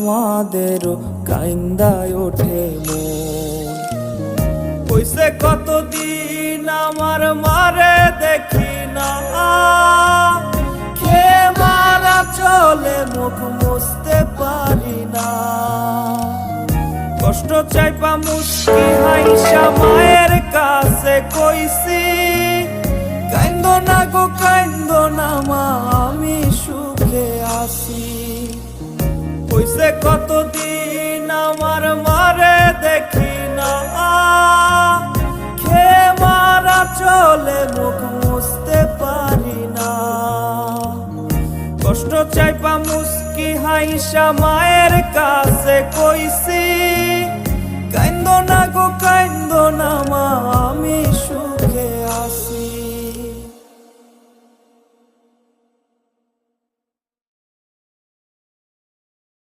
আমাদেরও কাইন্দায় ওঠে মন। কইছে কতদিন আমার মারে দেখি না, খেয়ে মারা চলে মুখ মুছতে পারি না। কষ্ট চাইপা মুস্কি হাইসা মায়ের কাছে কইছি, কাইন্দো না গো কাইন্দো না মা, আমি সুখে আছি। কইছে কতদিন আমার মারে দেখি না, খেয়ে মারা চলে মুখ মুছতে পারি না। কষ্ট চাইপা মুস্কি হাইসা মায়ের কাছে কইছি, কাইন্দো না গো কাইন্দো না মা, আমি সুখে আছি।